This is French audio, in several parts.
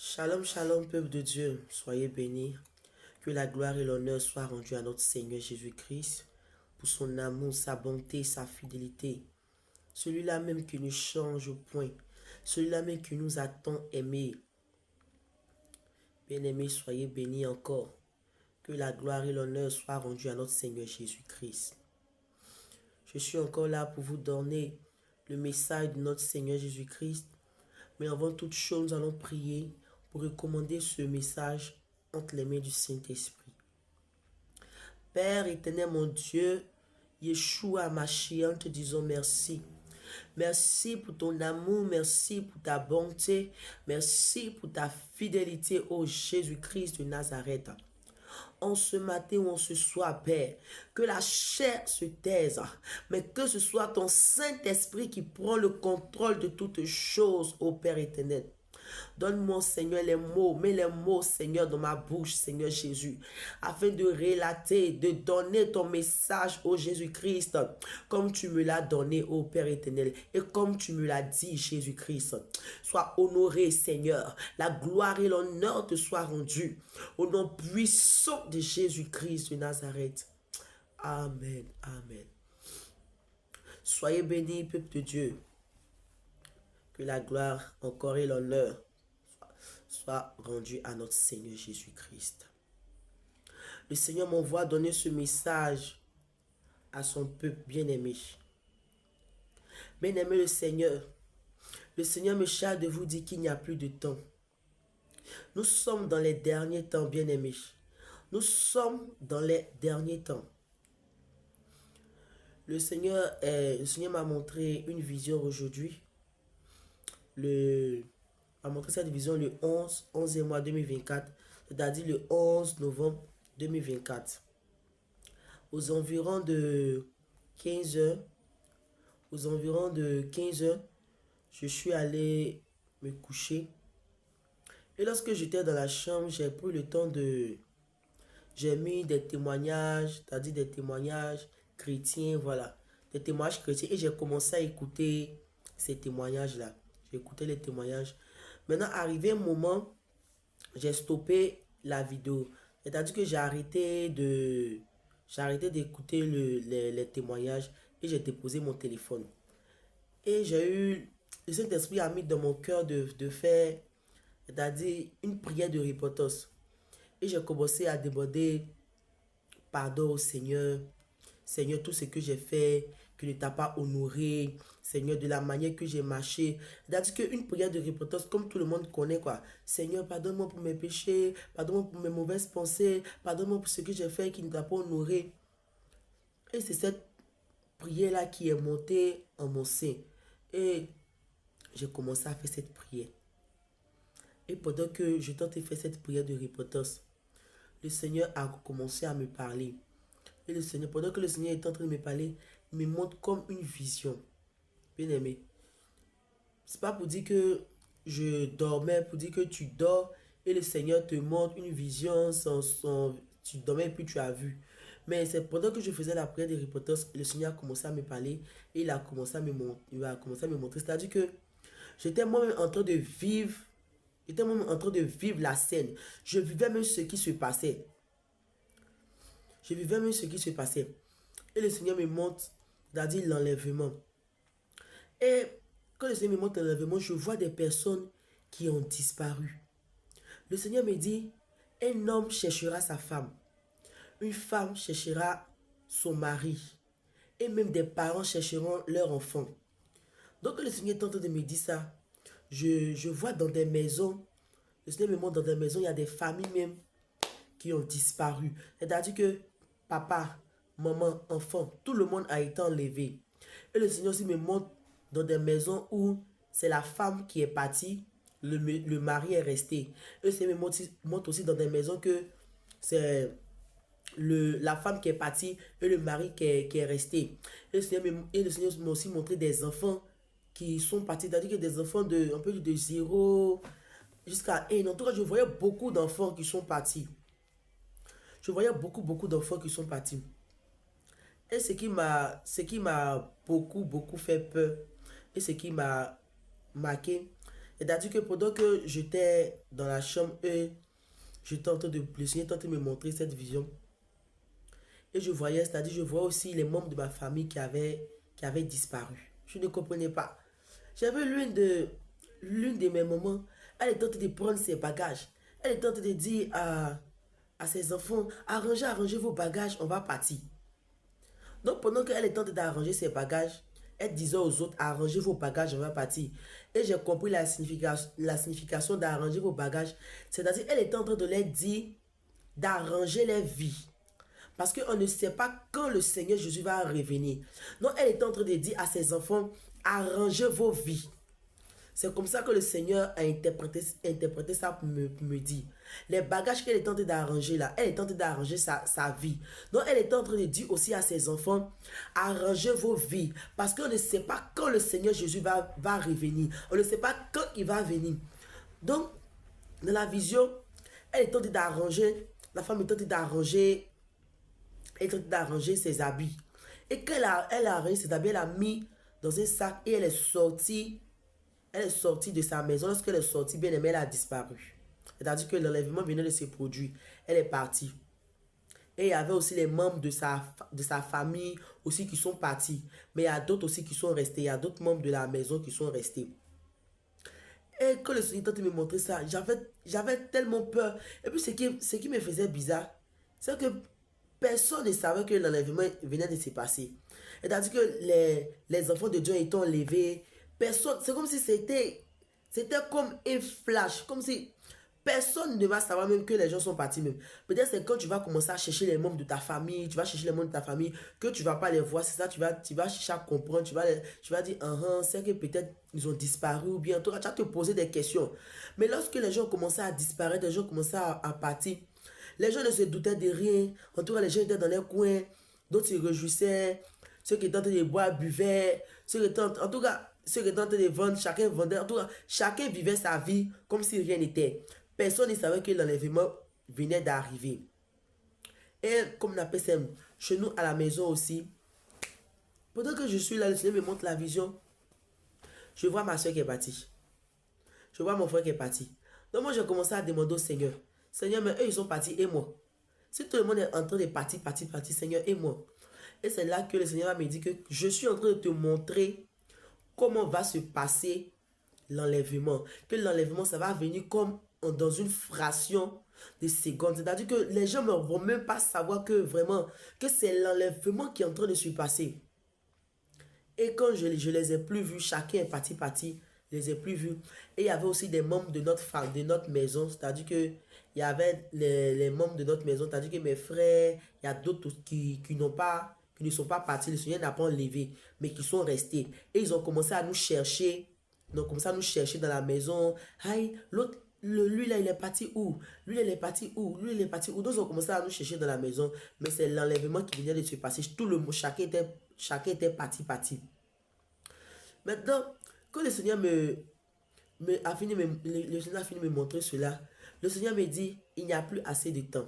Shalom, shalom, peuple de Dieu, soyez bénis. Que la gloire et l'honneur soient rendus à notre Seigneur Jésus-Christ pour son amour, sa bonté, sa fidélité. Celui-là même qui ne change point, celui-là même qui nous a tant aimés. Bien-aimés, soyez bénis encore. Que la gloire et l'honneur soient rendus à notre Seigneur Jésus-Christ. Je suis encore là pour vous donner le message de notre Seigneur Jésus-Christ. Mais avant toute chose, nous allons prier pour recommander ce message entre les mains du Saint-Esprit. Père éternel, mon Dieu, Yeshua, Mashiach, te disons merci. Merci pour ton amour, merci pour ta bonté, merci pour ta fidélité, ô Jésus-Christ de Nazareth. En ce matin ou en ce soir, Père, que la chair se taise, mais que ce soit ton Saint-Esprit qui prend le contrôle de toutes choses, ô Père éternel. Donne-moi, Seigneur, les mots, mets les mots, Seigneur, dans ma bouche, Seigneur Jésus, afin de relater, de donner ton message au Jésus-Christ, comme tu me l'as donné, au Père éternel, et comme tu me l'as dit, Jésus-Christ. Sois honoré, Seigneur, la gloire et l'honneur te soient rendus, au nom puissant de Jésus-Christ de Nazareth. Amen, amen. Soyez bénis, peuple de Dieu. Que la gloire encore et l'honneur soit rendu à notre Seigneur Jésus-Christ. Le Seigneur m'envoie donner ce message à son peuple bien-aimé. Bien-aimé le Seigneur me charge de vous dire qu'il n'y a plus de temps. Nous sommes dans les derniers temps, bien-aimés. Nous sommes dans les derniers temps. Le Seigneur m'a montré une vision aujourd'hui. A montré cette vision le 11e mois 2024, c'est-à-dire le 11 novembre 2024. Aux environs de 15 heures, je suis allé me coucher. Et lorsque j'étais dans la chambre, j'ai pris le temps j'ai mis des témoignages, c'est-à-dire des témoignages chrétiens, voilà. Des témoignages chrétiens. Et j'ai commencé à écouter ces témoignages-là. J'ai écouté les témoignages. Maintenant, arrivé un moment, j'ai stoppé la vidéo. C'est-à-dire que j'ai arrêté d'écouter les témoignages et j'ai déposé mon téléphone. Et le Saint-Esprit a mis dans mon cœur de faire, c'est-à-dire une prière de repentance. Et j'ai commencé à demander pardon au Seigneur. Seigneur, tout ce que j'ai fait, que ne t'a pas honoré, Seigneur, de la manière que j'ai marché. C'est-à-dire qu'une prière de repentance, comme tout le monde connaît, quoi. Seigneur, pardonne-moi pour mes péchés, pardonne-moi pour mes mauvaises pensées, pardonne-moi pour ce que j'ai fait qui ne t'a pas honoré. Et c'est cette prière-là qui est montée en mon sein. Et j'ai commencé à faire cette prière. Et pendant que je tentais de faire cette prière de repentance, le Seigneur a commencé à me parler. Et le Seigneur, pendant que le Seigneur est en train de me parler, il me montre comme une vision. Bien aimé. C'est pas pour dire que je dormais, pour dire que tu dors et le Seigneur te montre une vision, tu dormais et puis tu as vu. Mais c'est pendant que je faisais la prière de repentance, le Seigneur a commencé à me parler et il a commencé à me montrer. C'est-à-dire que j'étais moi-même en train de vivre, la scène. Je vivais même ce qui se passait. Et le Seigneur me montre, c'est-à-dire l'enlèvement. Et quand le Seigneur me montre l'enlèvement, je vois des personnes qui ont disparu. Le Seigneur me dit, un homme cherchera sa femme. Une femme cherchera son mari. Et même des parents chercheront leur enfant. Donc le Seigneur est en train de me dire ça. Je vois dans des maisons, le Seigneur me montre dans des maisons, il y a des familles même qui ont disparu. C'est-à-dire que papa, maman, enfant, tout le monde a été enlevé. Et le Seigneur aussi me montre dans des maisons où c'est la femme qui est partie, le mari est resté. Et le Seigneur me montre aussi dans des maisons que c'est la femme qui est partie et le mari qui est resté. Et le Seigneur m'a aussi montré des enfants qui sont partis, c'est-à-dire que des enfants un peu de 0 jusqu'à 1. En tout cas, je voyais beaucoup d'enfants qui sont partis. Beaucoup d'enfants qui sont partis. Et ce qui m'a beaucoup fait peur, et ce qui m'a marqué, C'est-à-dire que pendant que j'étais dans la chambre, j'étais en train de, le Seigneur était en train de me montrer cette vision. Et je voyais, c'est-à-dire je vois aussi les membres de ma famille qui avaient disparu. Je ne comprenais pas. J'avais l'une de mes mamans, elle était en train de prendre ses bagages. Elle était en train de dire à ses enfants, arrangez vos bagages, on va partir. Donc pendant qu'elle était en train d'arranger ses bagages, elle disait aux autres, arrangez vos bagages, on va partir. Et j'ai compris la signification d'arranger vos bagages. C'est-à-dire, elle était en train de leur dire d'arranger leur vie. Parce qu'on ne sait pas quand le Seigneur Jésus va revenir. Donc, elle est en train de dire à ses enfants, arrangez vos vies. C'est comme ça que le Seigneur a interprété ça pour me dire. Les bagages qu'elle est en train d'arranger là, elle est en train d'arranger sa vie. Donc, elle est en train de dire aussi à ses enfants, arrangez vos vies. Parce qu'on ne sait pas quand le Seigneur Jésus va revenir. On ne sait pas quand il va venir. Donc, dans la vision, elle est en train d'arranger, la femme est en train d'arranger ses habits. Et quand elle a arrangé ses habits, elle a mis dans un sac et elle est sortie. Elle est sortie de sa maison. Lorsqu'elle est sortie, bien aimée, elle a disparu. C'est-à-dire que l'enlèvement venait de se produire. Elle est partie. Et il y avait aussi les membres de sa famille aussi qui sont partis. Mais il y a d'autres aussi qui sont restés. Il y a d'autres membres de la maison qui sont restés. Et quand le Seigneur me montrait ça, j'avais tellement peur. Et puis ce qui me faisait bizarre, c'est que personne ne savait que l'enlèvement venait de se passer. C'est-à-dire que les enfants de Dieu étant enlevés, personne, c'est comme si c'était comme un flash, comme si personne ne va savoir même que les gens sont partis même. Peut-être c'est quand tu vas commencer à chercher les membres de ta famille, tu vas chercher les membres de ta famille, que tu vas pas les voir, c'est ça, tu vas chercher à comprendre, tu vas dire, c'est que peut-être ils ont disparu ou bien, tu vas te poser des questions. Mais lorsque les gens commençaient à disparaître, les gens commençaient à partir, les gens ne se doutaient de rien. En tout cas, les gens étaient dans les coins, d'autres se réjouissaient, ceux qui étaient en train de boire buvaient, en tout cas, ceux qui étaient en train de vendre, chacun vendait, en tout cas, chacun vivait sa vie comme si rien n'était. Personne ne savait que l'enlèvement venait d'arriver. Et comme on appelle ça, chez nous à la maison aussi, pendant que je suis là, le Seigneur me montre la vision. Je vois ma soeur qui est partie. Je vois mon frère qui est parti. Donc moi, j'ai commencé à demander au Seigneur, Seigneur, mais eux, ils sont partis et moi. Si tout le monde est en train de partir, Seigneur, et moi. Et c'est là que le Seigneur me dit que je suis en train de te montrer comment va se passer l'enlèvement. Que l'enlèvement, ça va venir comme dans une fraction de secondes. C'est-à-dire que les gens ne vont même pas savoir que vraiment, que c'est l'enlèvement qui est en train de se passer. Et quand je les ai plus vus, chacun est parti, je les ai plus vus. Et il y avait aussi des membres de notre maison, c'est-à-dire que il y avait les membres de notre maison, c'est-à-dire que mes frères, il y a d'autres qui ne sont pas partis, le Seigneur n'a pas enlevé, mais qui sont restés. Et ils ont commencé à nous chercher, dans la maison. Aïe, l'autre, lui là, il est parti où? Lui, il est parti où? Lui, il est parti où? Donc, ils ont commencé à nous chercher dans la maison. Mais c'est l'enlèvement qui venait de se passer. Tout le monde, chacun était parti. Maintenant, quand le Seigneur le Seigneur a fini de me montrer cela, le Seigneur me dit, il n'y a plus assez de temps.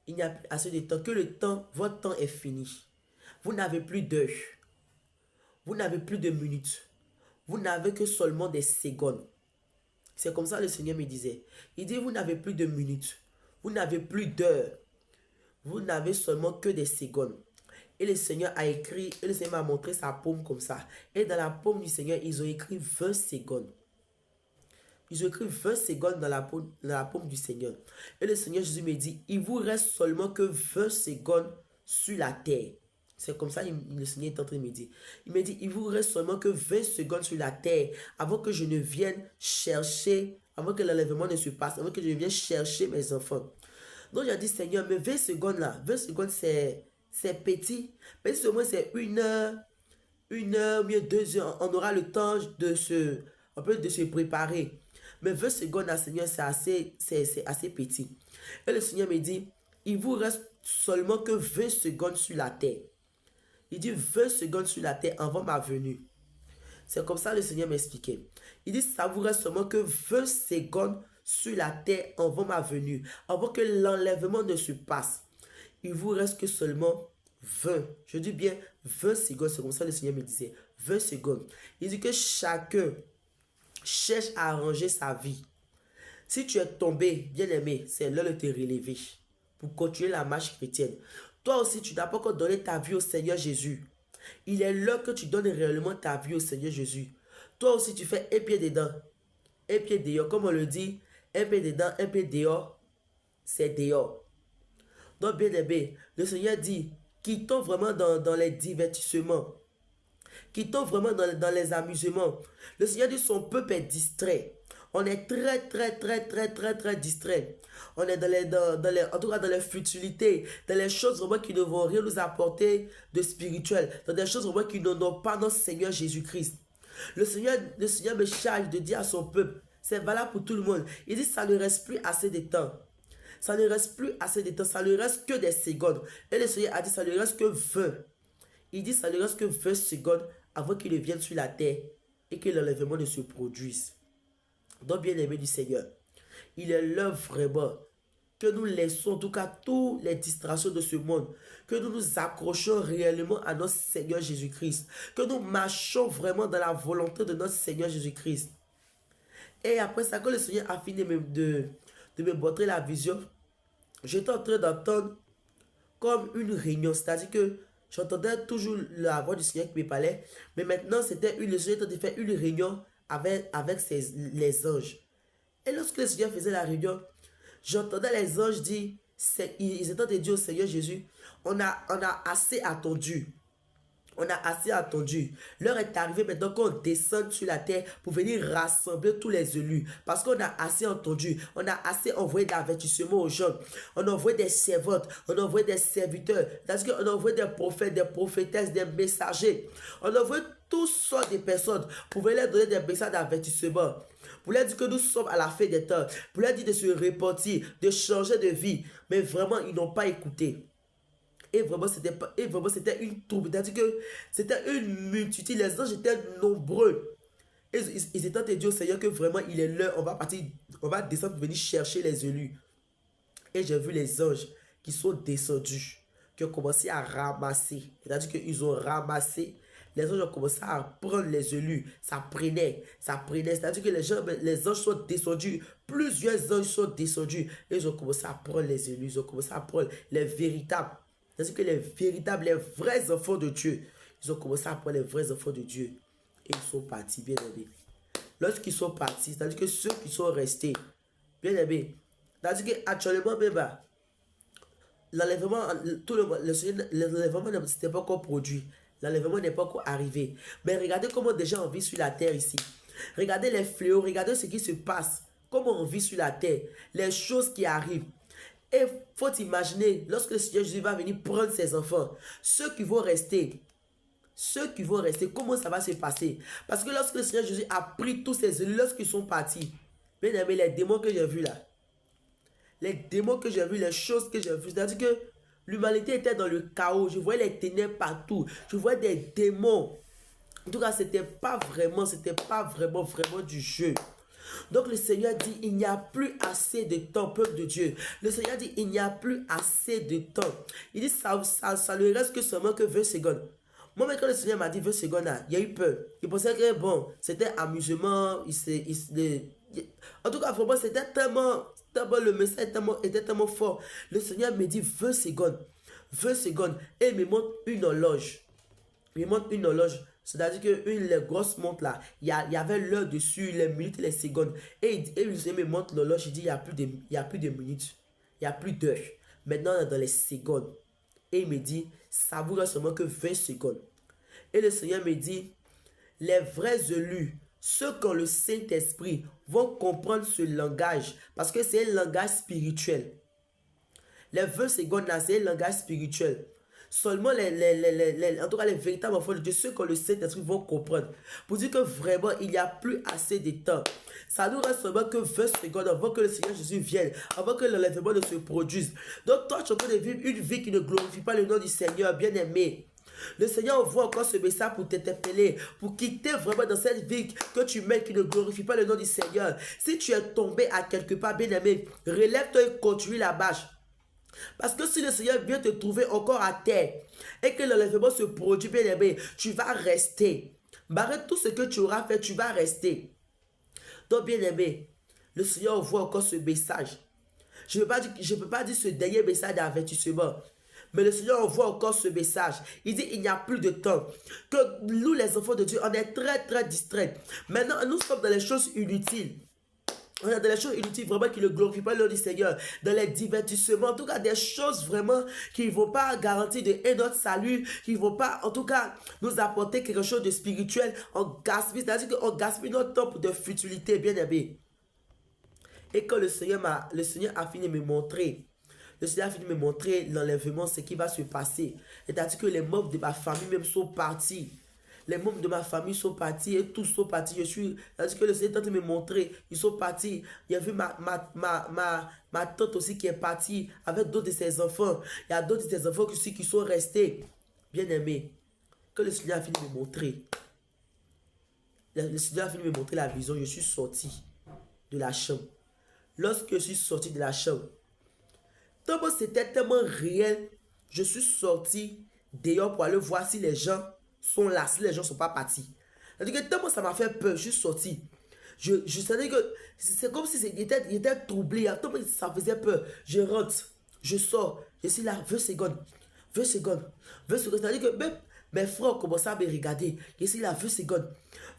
Il n'y a plus assez de temps, votre temps est fini. Vous n'avez plus d'heures. Vous n'avez plus de minutes. Vous n'avez que seulement des secondes. C'est comme ça que le Seigneur me disait. Il dit, vous n'avez plus de minutes. Vous n'avez plus d'heures. Vous n'avez seulement que des secondes. Et le Seigneur a écrit, et le Seigneur m'a montré sa paume comme ça. Et dans la paume du Seigneur, ils ont écrit 20 secondes. Ils ont écrit 20 secondes dans la paume du Seigneur. Et le Seigneur Jésus me dit, il vous reste seulement que 20 secondes sur la terre. C'est comme ça que le Seigneur est en train de me dire. Il me dit, il vous reste seulement que 20 secondes sur la terre avant que je ne vienne chercher, avant que l'enlèvement ne se passe, avant que je ne vienne chercher mes enfants. Donc j'ai dit, Seigneur, mais 20 secondes là, 20 secondes c'est petit. Mais si au moins c'est une heure, mieux 2 heures, on aura le temps de se préparer. Mais 20 secondes là, Seigneur, c'est assez petit. Et le Seigneur me dit, il vous reste seulement que 20 secondes sur la terre. Il dit 20 secondes sur la terre avant ma venue. C'est comme ça que le Seigneur m'expliquait. Il dit, ça vous reste seulement que 20 secondes sur la terre avant ma venue, avant que l'enlèvement ne se passe. Il vous reste que seulement 20. Je dis bien 20 secondes. C'est comme ça que le Seigneur me disait. 20 secondes. Il dit que chacun cherche à arranger sa vie. Si tu es tombé, bien-aimé, c'est l'heure de te relever pour continuer la marche chrétienne. Toi aussi, tu n'as pas encore donné ta vie au Seigneur Jésus. Il est l'heure que tu donnes réellement ta vie au Seigneur Jésus. Toi aussi, tu fais un pied dedans, un pied dehors. Comme on le dit, un pied dedans, un pied dehors, c'est dehors. Donc, bien-aimé, le Seigneur dit, quittons vraiment dans les divertissements. Quittons vraiment dans les amusements. Le Seigneur dit, son peuple est distrait. On est très distrait. On est en tout cas dans les futilités, dans les choses vraiment qui ne vont rien nous apporter de spirituel, dans des choses vraiment qui n'ont pas notre Seigneur Jésus-Christ. Le Seigneur me charge de dire à son peuple, c'est valable pour tout le monde. Il dit, ça ne reste plus assez de temps. Ça ne reste plus assez de temps, ça ne reste que des secondes. Et le Seigneur a dit, ça ne reste que 20. Il dit, ça ne reste que 20 secondes avant qu'il ne vienne sur la terre et que l'enlèvement ne se produise. Donc, bien-aimé du Seigneur, il est l'heure vraiment que nous laissons en tout cas toutes les distractions de ce monde, que nous nous accrochons réellement à notre Seigneur Jésus-Christ, que nous marchons vraiment dans la volonté de notre Seigneur Jésus-Christ. Et après ça, quand le Seigneur a fini de me montrer la vision, j'étais en train d'entendre comme une réunion, c'est-à-dire que j'entendais toujours la voix du Seigneur qui me parlait, mais maintenant le Seigneur était en train de faire une réunion avec les anges. Et lorsque le Seigneur faisait la réunion, j'entendais les anges dire, ils étaient en train de dire au Seigneur Jésus, on a assez attendu. On a assez attendu. L'heure est arrivée maintenant qu'on descende sur la terre pour venir rassembler tous les élus. Parce qu'on a assez entendu. On a assez envoyé d'avertissement aux gens. On a envoyé des servantes. On a envoyé des serviteurs. C'est-à-dire qu'on a envoyé des prophètes, des prophétesses, des messagers. On a envoyé toutes sortes de personnes pour venir leur donner des messages d'avertissement. Pour leur dire que nous sommes à la fin des temps. Pour leur dire de se repentir, de changer de vie. Mais vraiment, ils n'ont pas écouté. Et vraiment, c'était une troupe. C'est-à-dire que c'était une multitude. Les anges étaient nombreux. Et ils étaient en train de dire au Seigneur que vraiment, il est l'heure. On va descendre pour venir chercher les élus. Et j'ai vu les anges qui sont descendus, qui ont commencé à ramasser. C'est-à-dire qu'ils ont ramassé. Les anges ont commencé à prendre les élus. Ça prenait. C'est-à-dire que les anges sont descendus. Plusieurs anges sont descendus. Et ils ont commencé à prendre les élus. Ils ont commencé à prendre les véritables. C'est-à-dire que les vrais enfants de Dieu, ils ont commencé à prendre les vrais enfants de Dieu. Et ils sont partis, bien aimés. Lorsqu'ils sont partis, c'est-à-dire que ceux qui sont restés, bien aimés, c'est-à-dire qu'actuellement, même, l'enlèvement, l'enlèvement ne s'était pas encore produit. L'enlèvement n'est pas encore arrivé. Mais regardez comment des gens vivent sur la terre ici. Regardez les fléaux, regardez ce qui se passe. Comment on vit sur la terre. Les choses qui arrivent. Et il faut imaginer, lorsque le Seigneur Jésus va venir prendre ses enfants, ceux qui vont rester, comment ça va se passer? Parce que lorsque le Seigneur Jésus a pris tous ses élus, lorsqu'ils sont partis, bien aimé, les démons que j'ai vus là, les choses que j'ai vues, c'est-à-dire que l'humanité était dans le chaos, je voyais les ténèbres partout, je voyais des démons. En tout cas, c'était pas vraiment du jeu. Donc le Seigneur dit, il n'y a plus assez de temps, peuple de Dieu. Le Seigneur dit, il n'y a plus assez de temps. Il dit, ça ne reste que seulement que 20 secondes. Moi, quand le Seigneur m'a dit 20 secondes, il y a eu peur. Il pensait que, bon, c'était amusement. En tout cas, vraiment, c'était tellement le message était tellement fort. Le Seigneur me dit 20 secondes. 20 secondes. Et il me montre une horloge. C'est-à-dire que les grosses montres là, il y avait l'heure dessus, les minutes et les secondes. Et il me montre l'horloge, il dit, il n'y a plus de minutes, il n'y a plus d'heures. Maintenant, on est dans les secondes. Et il me dit, ça vous reste seulement que 20 secondes. Et le Seigneur me dit, les vrais élus, ceux qui ont le Saint-Esprit, vont comprendre ce langage. Parce que c'est un langage spirituel. Les 20 secondes là, c'est un langage spirituel. Seulement en tout cas les véritables enfants de Dieu, ceux qui ont le Saint-Esprit vont comprendre. Pour dire que vraiment, il n'y a plus assez de temps. Ça nous reste seulement que 20 secondes avant que le Seigneur Jésus vienne, avant que l'enlèvement ne se produise. Donc toi, tu es en train de vivre une vie qui ne glorifie pas le nom du Seigneur, bien-aimé. Le Seigneur envoie encore ce message pour t'interpeller, pour quitter vraiment dans cette vie que tu mènes qui ne glorifie pas le nom du Seigneur. Si tu es tombé à quelque part, bien-aimé, relève-toi et continue la marche. Parce que si le Seigneur vient te trouver encore à terre et que l'enlèvement se produit, bien aimé, tu vas rester. Malgré tout ce que tu auras fait, tu vas rester. Donc, bien aimé, le Seigneur envoie encore ce message. Je ne peux pas dire ce dernier message d'avertissement. Mais le Seigneur envoie encore ce message. Il dit, il n'y a plus de temps. Que nous, les enfants de Dieu, on est très, très distraits. Maintenant, nous sommes dans les choses inutiles. On est dans les choses inutiles vraiment qui ne glorifient pas le nom du Seigneur. Dans les divertissements, en tout cas des choses vraiment qui ne vont pas garantir notre salut, qui ne vont pas en tout cas nous apporter quelque chose de spirituel. On gaspille, c'est-à-dire qu'on gaspille notre temps pour de futilité, bien aimé. Et quand le Seigneur a fini de me montrer, l'enlèvement, ce qui va se passer. C'est-à-dire que les membres de ma famille même sont partis. Les membres de ma famille sont partis et tous sont partis. C'est-à-dire que le Seigneur est en train de me montrer. Ils sont partis. Il y a vu ma tante aussi qui est partie avec d'autres de ses enfants. Il y a d'autres de ses enfants aussi qui sont restés. Bien aimés. Quand le Seigneur a fini de me montrer, le Seigneur a fini de me montrer la vision, je suis sorti de la chambre. Lorsque je suis sorti de la chambre, c'était tellement réel, je suis sorti dehors pour aller voir si les gens sont là, si les gens ne sont pas partis. C'est-à-dire que tellement ça m'a fait peur, je suis sorti. Je savais que c'est comme si il était troublé, tellement ça faisait peur. Je rentre, je sors, je suis là, 20 secondes, 20 secondes, 20 secondes. C'est-à-dire que même mes frères commençaient à me regarder. Je suis là, 20 secondes,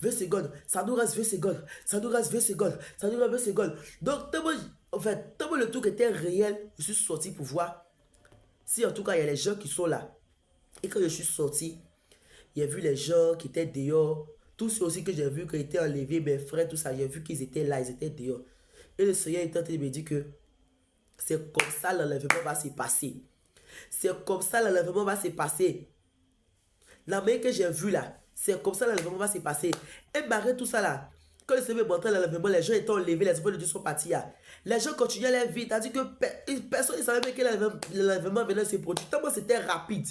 20 secondes, ça nous reste 20 secondes, ça nous reste 20 secondes, ça nous reste 20 secondes. Donc, tellement le truc était réel, je suis sorti pour voir si en tout cas il y a les gens qui sont là. Et quand je suis sorti, il y a vu les gens qui étaient dehors. Tous ceux aussi que j'ai vu qui étaient enlevés, mes frères, tout ça, j'ai vu qu'ils étaient là, ils étaient dehors. Et le Seigneur est en train de me dire que c'est comme ça l'enlèvement va se passer. C'est comme ça l'enlèvement va se passer. La manière que j'ai vu là, c'est comme ça l'enlèvement va se passer. Et malgré tout ça là, quand le Seigneur montrait l'enlèvement, les gens étaient enlevés, les enfants de Dieu sont partis là. Les gens continuaient leur vie, c'est-à-dire que personne ne savait même que l'enlèvement venait se produire. Tellement c'était rapide.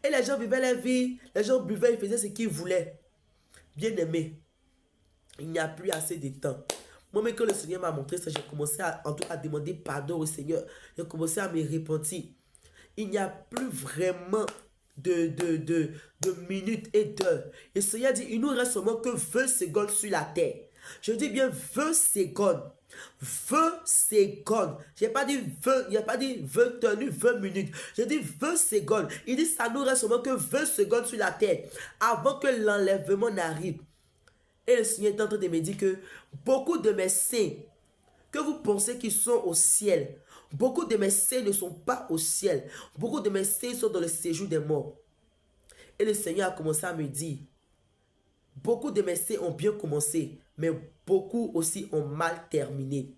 Et les gens vivaient leur vie, les gens buvaient, ils faisaient ce qu'ils voulaient. Bien aimé, il n'y a plus assez de temps. Moi-même, quand le Seigneur m'a montré ça, j'ai commencé en tout cas à demander pardon au Seigneur. J'ai commencé à me repentir. Il n'y a plus vraiment de minutes et d'heures. Et le Seigneur dit, il nous reste seulement que 20 secondes sur la terre. Je dis bien 20 secondes. 20 secondes. Je n'ai pas dit 20, il n'y a pas dit 20 heures, 20 minutes. J'ai dit 20 secondes. Il dit, ça nous reste seulement que 20 secondes sur la terre avant que l'enlèvement n'arrive. Et le Seigneur est en train de me dire que beaucoup de mes saints, que vous pensez qu'ils sont au ciel, beaucoup de mes saints ne sont pas au ciel. Beaucoup de mes saints sont dans le séjour des morts. Et le Seigneur a commencé à me dire, beaucoup de mes saints ont bien commencé, mais beaucoup aussi ont mal terminé.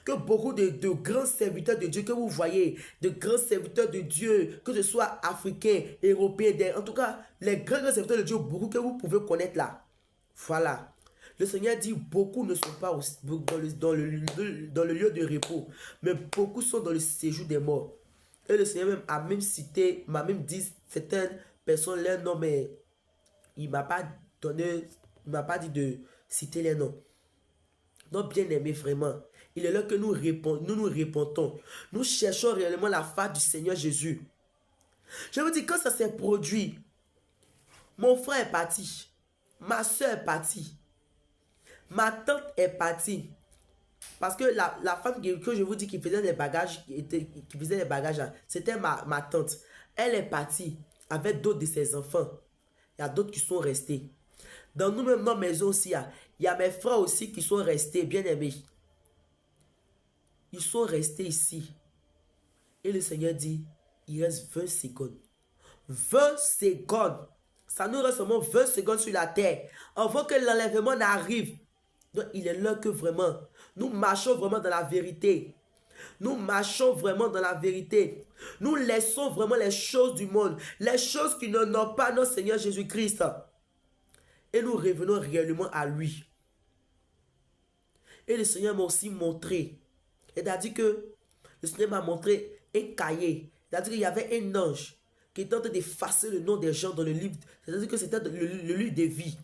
Que beaucoup de grands serviteurs de Dieu que vous voyez, de grands serviteurs de Dieu, que ce soit africains, européens, en tout cas, les grands serviteurs de Dieu, beaucoup que vous pouvez connaître là. Voilà. Le Seigneur dit, beaucoup ne sont pas dans le lieu de repos, mais beaucoup sont dans le séjour des morts. Et le Seigneur m'a même dit certaines personnes, leur nom, mais il ne m'a pas dit de citer les noms. Donc, bien aimé, vraiment, il est là que nous répondons. Nous cherchons réellement la face du Seigneur Jésus. Je vous dis, quand ça s'est produit, mon frère est parti. Ma soeur est partie. Ma tante est partie. Parce que la femme que je vous dis qui faisait les bagages, c'était ma tante. Elle est partie avec d'autres de ses enfants. Il y a d'autres qui sont restés. Dans nous-mêmes, dans nos maisons aussi, il y a mes frères aussi qui sont restés, bien aimés. Ils sont restés ici. Et le Seigneur dit, il reste 20 secondes. 20 secondes. Ça nous reste seulement 20 secondes sur la terre. Avant que l'enlèvement n'arrive. Donc, il est là que vraiment, nous marchons vraiment dans la vérité. Nous marchons vraiment dans la vérité. Nous laissons vraiment les choses du monde. Les choses qui n'ont pas notre Seigneur Jésus-Christ. Et nous revenons réellement à lui. Et le Seigneur m'a aussi montré. C'est-à-dire que le Seigneur m'a montré un cahier. C'est-à-dire qu'il y avait un ange qui était en train d'effacer le nom des gens dans le livre. C'est-à-dire que c'était le livre des vies.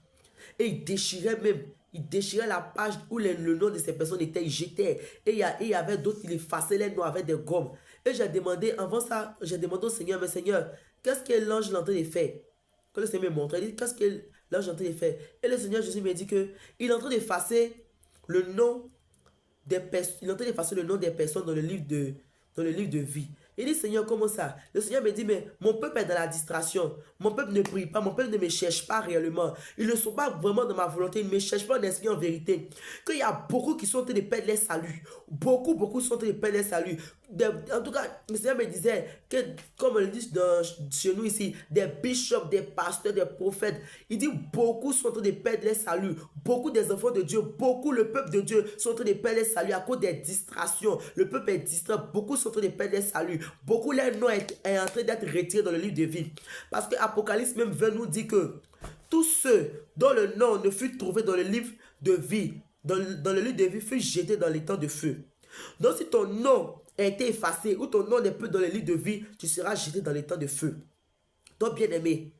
Et il déchirait la page où le nom de ces personnes était, il jetait. Et il y avait d'autres, il effaçait les noms avec des gommes. Et j'ai demandé, avant ça, j'ai demandé au Seigneur, mais Seigneur, qu'est-ce que l'ange est en train de faire? Quand le Seigneur me montre, il dit, qu'est-ce que l'ange est en train de faire? Et le Seigneur Jésus me dit qu'il est en train d'effacer le nom des personnes, il est en train d'effacer le nom des personnes dans le livre de vie. Il dit, Seigneur, comment ça? Le Seigneur me dit, mais mon peuple est dans la distraction. Mon peuple ne prie pas, mon peuple ne me cherche pas réellement. Ils ne sont pas vraiment dans ma volonté, ils ne me cherchent pas en esprit en vérité. Qu'il y a beaucoup qui sont en train de perdre les saluts. Beaucoup sont en train de perdre les saluts. En tout cas, le Seigneur me disait que, comme on le dit chez nous ici, des bishops, des pasteurs, des prophètes, il dit beaucoup sont en train de perdre les saluts. Beaucoup des enfants de Dieu, beaucoup le peuple de Dieu sont en train de perdre les saluts à cause des distractions. Le peuple est distrait, beaucoup sont en train de perdre les saluts. Beaucoup leur nom est en train d'être retiré dans le livre de vie. Parce que Apocalypse même veut nous dire que tous ceux dont le nom ne fut trouvé dans le livre de vie, dans le livre de vie, fut jeté dans les temps de feu. Donc si ton nom a été effacé ou ton nom n'est plus dans le livre de vie, tu seras jeté dans les temps de feu. Donc bien aimé,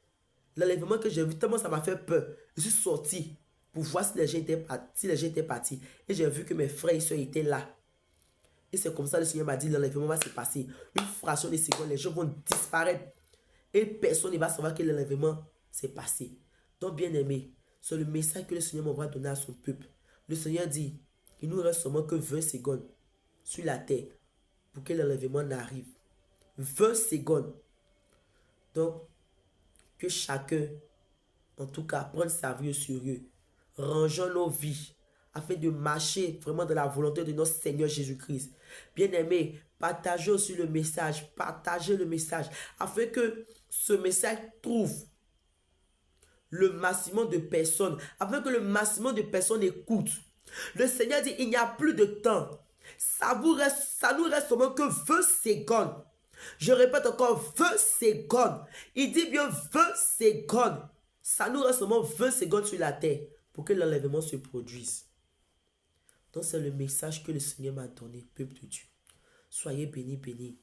l'enlèvement que j'ai vu, tellement ça m'a fait peur. Je suis sorti pour voir si les gens étaient partis. Et j'ai vu que mes frères et soeurs étaient là. Et c'est comme ça le Seigneur m'a dit, l'enlèvement va se passer. Une fraction de seconde, les gens vont disparaître. Et personne ne va savoir que l'enlèvement s'est passé. Donc bien aimé, c'est le message que le Seigneur m'envoie donner à son peuple. Le Seigneur dit, il nous reste seulement que 20 secondes sur la terre pour que l'enlèvement n'arrive. 20 secondes. Donc, que chacun, en tout cas, prenne sa vie au sérieux. Rangeons nos vies afin de marcher vraiment dans la volonté de notre Seigneur Jésus-Christ. Bien-aimés, partagez aussi le message, afin que ce message trouve le maximum de personnes, afin que le maximum de personnes écoutent. Le Seigneur dit, il n'y a plus de temps. Ça nous reste seulement que 20 secondes. Je répète encore, 20 secondes. Il dit bien 20 secondes. Ça nous reste seulement 20 secondes sur la terre pour que l'enlèvement se produise. Donc c'est le message que le Seigneur m'a donné, peuple de Dieu. Soyez bénis, bénis.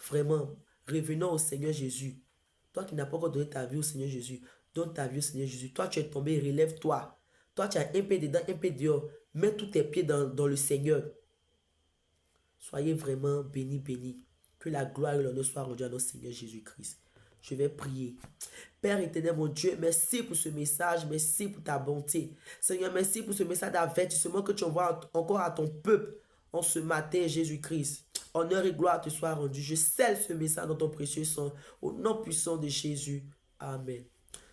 Vraiment, revenons au Seigneur Jésus. Toi qui n'as pas encore donné ta vie au Seigneur Jésus, donne ta vie au Seigneur Jésus. Toi tu es tombé, relève-toi. Toi tu as un pied dedans, un pied dehors. Mets tous tes pieds dans le Seigneur. Soyez vraiment bénis, bénis. Que la gloire et l'honneur soient rendus à notre Seigneur Jésus-Christ. Je vais prier. Père éternel, mon Dieu, merci pour ce message, merci pour ta bonté. Seigneur, merci pour ce message d'avertissement que tu envoies encore à ton peuple en ce matin, Jésus-Christ. Honneur et gloire te soient rendus. Je scelle ce message dans ton précieux sang, au nom puissant de Jésus. Amen.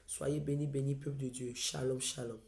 Soyez bénis, bénis, peuple de Dieu. Shalom, shalom.